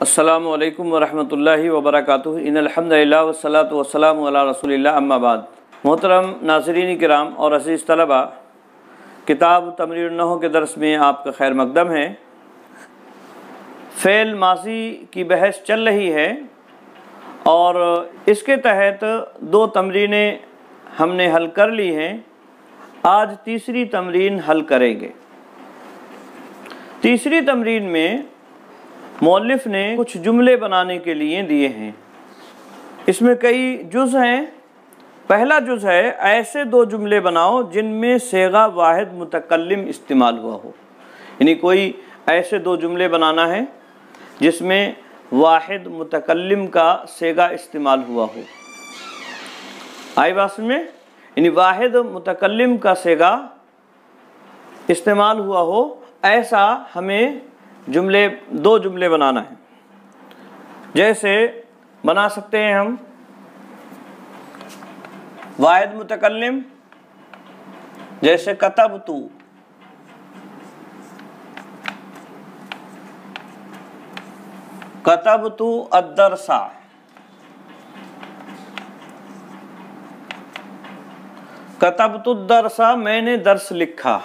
अस्सलामु अलैकुम वरहमतुल्लाहि वबरकातुहू इन्नल हम्दुलिल्लाह वस्सलातु वस्सलामु अला रसूलिल्लाह अम्मा बाद। मोहतरम नाज़रीन किराम और अज़ीज़ तलबा, किताब तमरीन नहव के दर्स में आपका खैर मकदम है। फ़ेल माज़ी की बहस चल रही है और इसके तहत दो तमरीनें हमने हल कर ली हैं। आज तीसरी तमरीन हल करेंगे। तीसरी तमरीन में मौलिफ़ ने कुछ जुमले बनाने के लिए दिए हैं। इसमें कई जुज़ हैं। पहला जुज़ है, ऐसे दो जुमले बनाओ जिनमें सेगा वाहिद मुतकल्लिम इस्तेमाल हुआ हो। यानी कोई ऐसे दो जुमले बनाना है जिसमें वाहिद मुतकल्लिम का सेगा इस्तेमाल हुआ हो। आई बात में, यानी वाहिद मुतकल्लिम का सेगा इस्तेमाल हुआ हो, ऐसा हमें दो जुमले बनाना है। जैसे बना सकते हैं हम वाहिद मुतकल्लिम, जैसे कतबतु, कतबतु अद्दरसा, कतबतु दरसा, मैंने दर्स लिखा।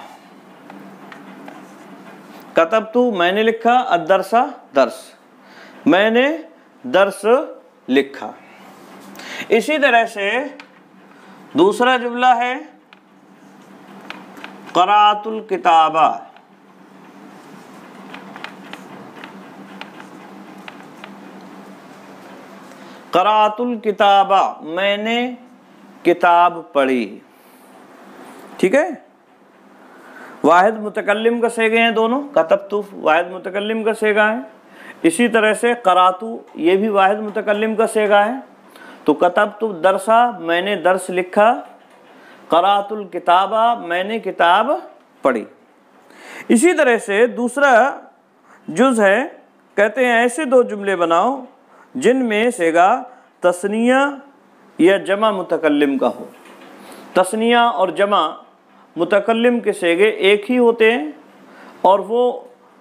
कतबतु मैंने लिखा, अद्दरसा दर्स, मैंने दर्स लिखा। इसी तरह से दूसरा जुमला है क़राअतुल किताबा, क़राअतुल किताबा, मैंने किताब पढ़ी। ठीक है, वाहिद मुतकल्लिम का सेगे हैं दोनों। कतबतु वाहिद मुतकल्लिम का सेगा है। इसी तरह से क़राअतु, ये भी वाहिद मुतकल्लिम का सेगा है। तो कतबतु दरसा, मैंने दर्स लिखा। क़राअतुल किताबा, मैंने किताब पढ़ी। इसी तरह से दूसरा जुज़ है, कहते हैं ऐसे दो जुमले बनाओ जिनमें सेगा तस्निया या जमा मुतकल्लिम का हो। तस्निया और जमा मुतकल्लिम के सेगे एक ही होते हैं और वो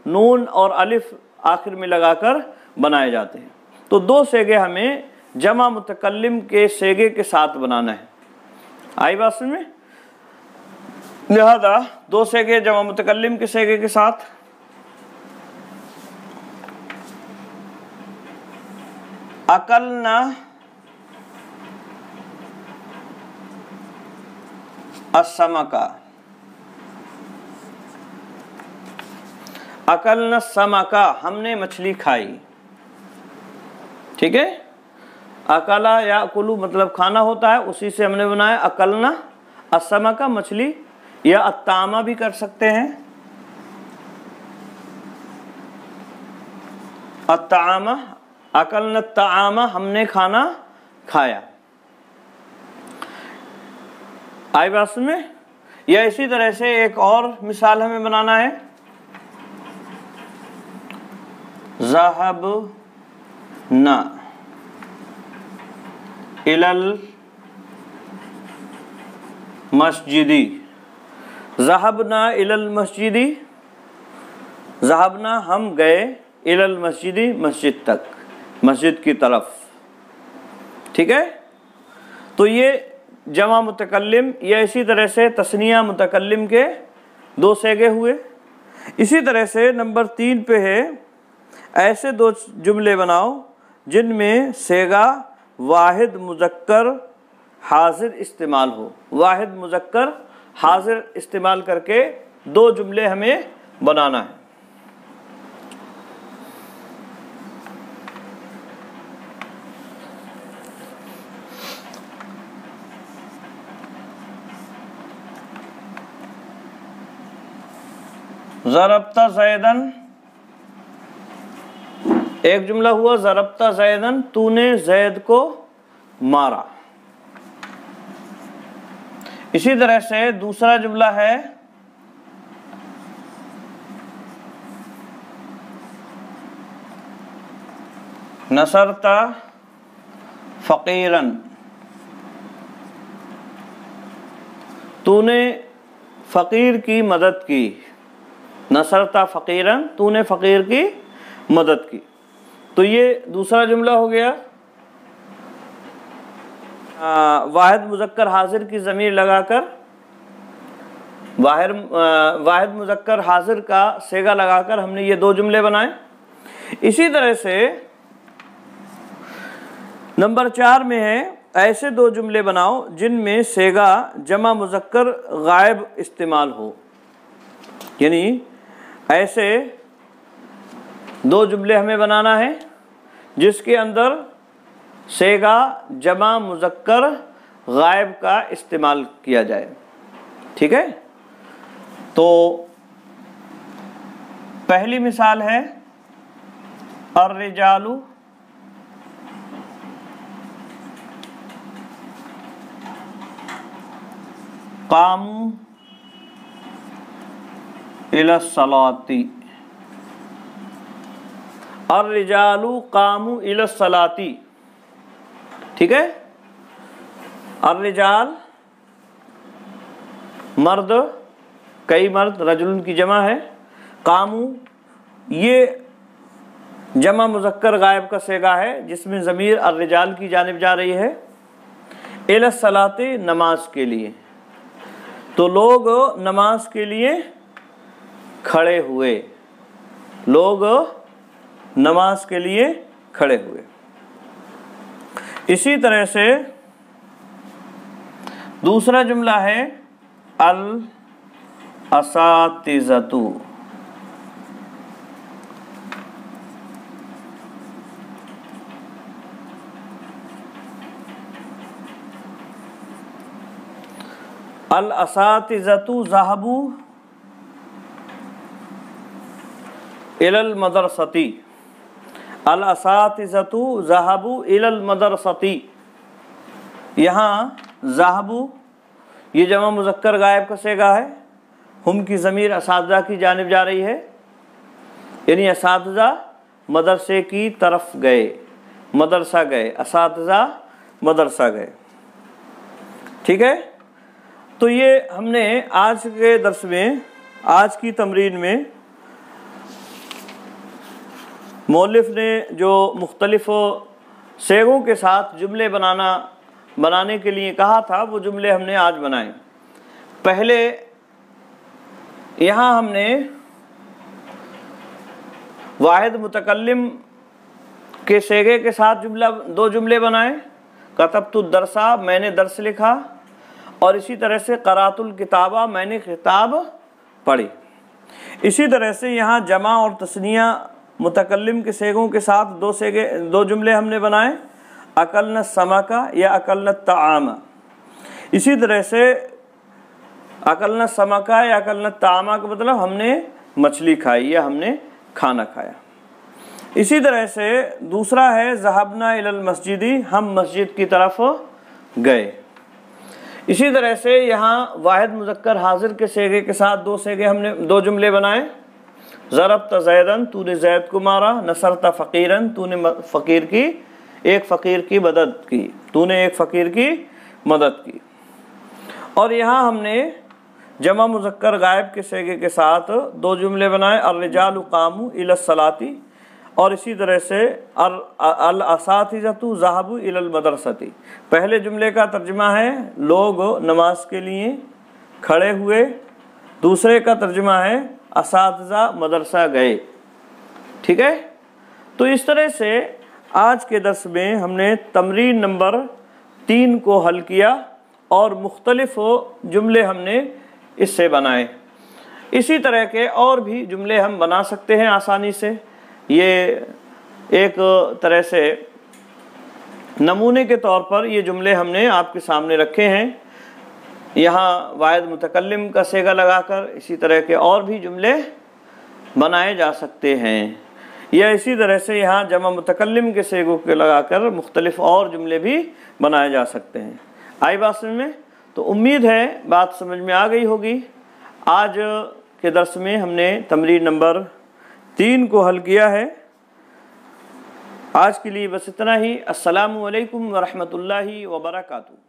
नून और अलिफ आखिर में लगाकर बनाए जाते हैं। तो दो सेगे हमें जमा मुतकल्लिम के सेगे के साथ बनाना है। आई बात में, लिहाजा दो सेगे जमा मुतकल्लिम के सेगे के साथ। अकलना अस्समका, अकलना समका, हमने मछली खाई। ठीक है, अकला या कुलू मतलब खाना होता है, उसी से हमने बनाया अकलना अस्समका, मछली। या अत्तामा भी कर सकते हैं, अत्तामा, अकलना तामा, हमने खाना खाया। आई बात में। या इसी तरह से एक और मिसाल हमें बनाना है, ज़हबना इलल मस्जिदी, ज़हबना इलल मस्जिदी, ज़हबना हम गए, इलल मस्जिदी मस्जिद तक, मस्जिद की तरफ। ठीक है, तो ये जमा मुतकल्लिम या इसी तरह से तस्निया मुतकल्लिम के दो सेगे हुए। इसी तरह से नंबर 3 पे है, ऐसे दो जुमले बनाओ जिनमें सेगा वाहिद मुज़क्कर हाजिर इस्तेमाल हो। वाहिद मुज़क्कर हाजिर इस्तेमाल करके दो जुमले हमें बनाना है। ज़रबता ज़ैदन, एक जुमला हुआ ज़रबता ज़ैदन, तूने ज़ैद को मारा। इसी तरह से दूसरा जुमला है नसरता फ़कीरन, तूने फ़कीर की मदद की। नसरता फ़कीरन, तूने फ़कीर की मदद की। तो ये दूसरा जुमला हो गया। वाहिद मुज़क्कर हाजिर की ज़मीर लगाकर, वाहिद मुज़क्कर हाजिर का सेगा लगाकर हमने ये 2 जुमले बनाए। इसी तरह से नंबर 4 में है ऐसे 2 जुमले बनाओ जिनमें सेगा जमा मुज़क्कर गायब इस्तेमाल हो। यानी ऐसे 2 जुमले हमें बनाना है जिसके अंदर सेगा जमा मुज़क्कर गायब का इस्तेमाल किया जाए। ठीक है, तो पहली मिसाल है अर्रिजालु कामू इला सलाती। अर्रिजालु कामू इला सलाती। ठीक है, अर्रिजाल मर्द, कई मर्द, रजुलन की जमा है। कामू ये जमा मुज़क्कर गायब का सेगा है जिसमें ज़मीर अर्रिजाल की जानिब जा रही है। इला सलाती नमाज के लिए, तो लोग नमाज के लिए खड़े हुए, लोग नमाज के लिए खड़े हुए। इसी तरह से दूसरा जुमला है अल असातिज़तु। अल असातिज़तु ज़हबू इलल मदरसती। अल असातिज़तु ज़हबू इलल मदरसती। यहाँ ज़हबू ये जमा मुज़क्कर गायब का सेगा है। हम की ज़मीर असातिज़ा की जानिब जा रही है, यानी असातिज़ा मदरसे की तरफ गए, मदरसा गए, असातिज़ा मदरसा गए। ठीक है, तो ये हमने आज के दर्स में, आज की तमरीन में मौलिफ़ ने जो मुख्तलिफ़ सेगों के साथ जुमले बनाने के लिए कहा था वो जुमले हमने आज बनाए। पहले यहाँ हमने वाहिद मुतकल्लिम के सेगे के साथ 2 जुमले बनाए। कतबतु दरसा, मैंने दर्स लिखा, और इसी तरह से क़राअतुल किताबा, मैंने किताब पढ़ी। इसी तरह से यहाँ जमा और तस्निया मुतकल्लिम के सेगों के साथ 2 जुमले हमने बनाए। अकलना समका या अकलना ताआमा। इसी तरह से अकलना समका या अकलना ताआमा का मतलब हमने मछली खाई या हमने खाना खाया। इसी तरह से दूसरा है ज़हबना इलल मस्जिदी, हम मस्जिद की तरफ गए। इसी तरह से यहाँ वाहिद मुज़क्कर हाजिर के सेगे के साथ 2 जुमले बनाए। ज़रबत ज़ैदन, तूने ज़ैद को मारा। नसरत फ़कीरन, तूने एक फ़कीर की मदद की, तूने एक फ़कीर की मदद की। और यहाँ हमने जमा मुज़क्कर गायब के सेगे के साथ 2 जुमले बनाए। अर्रिजालु कामू इला सलाती, और इसी तरह से अल असातिज़तु ज़हबू इलल मदरसती। पहले जुमले का तर्जुमा है लोग नमाज के लिए खड़े हुए, दूसरे का तर्जुमा है असातिज़ा मदरसा गए। ठीक है, तो इस तरह से आज के दर्स में हमने तमरीन नंबर 3 को हल किया और मुख्तलिफ जुमले हमने इससे बनाए। इसी तरह के और भी जुमले हम बना सकते हैं आसानी से। ये एक तरह से नमूने के तौर पर ये जुमले हमने आपके सामने रखे हैं। यहाँ वाहिद मुतकल्लिम का सेगा लगाकर इसी तरह के और भी जुमले बनाए जा सकते हैं, या इसी तरह से यहाँ जमा मुतकल्लिम के सेगों के लगाकर मुख्तलिफ और जुमले भी बनाए जा सकते हैं। आई बात समझ में? तो उम्मीद है बात समझ में आ गई होगी। आज के दर्स में हमने तमरीन नंबर 3 को हल किया है। आज के लिए बस इतना ही। अस्सलामु अलैकुम व रहमतुल्लाहि व बरकातुहू।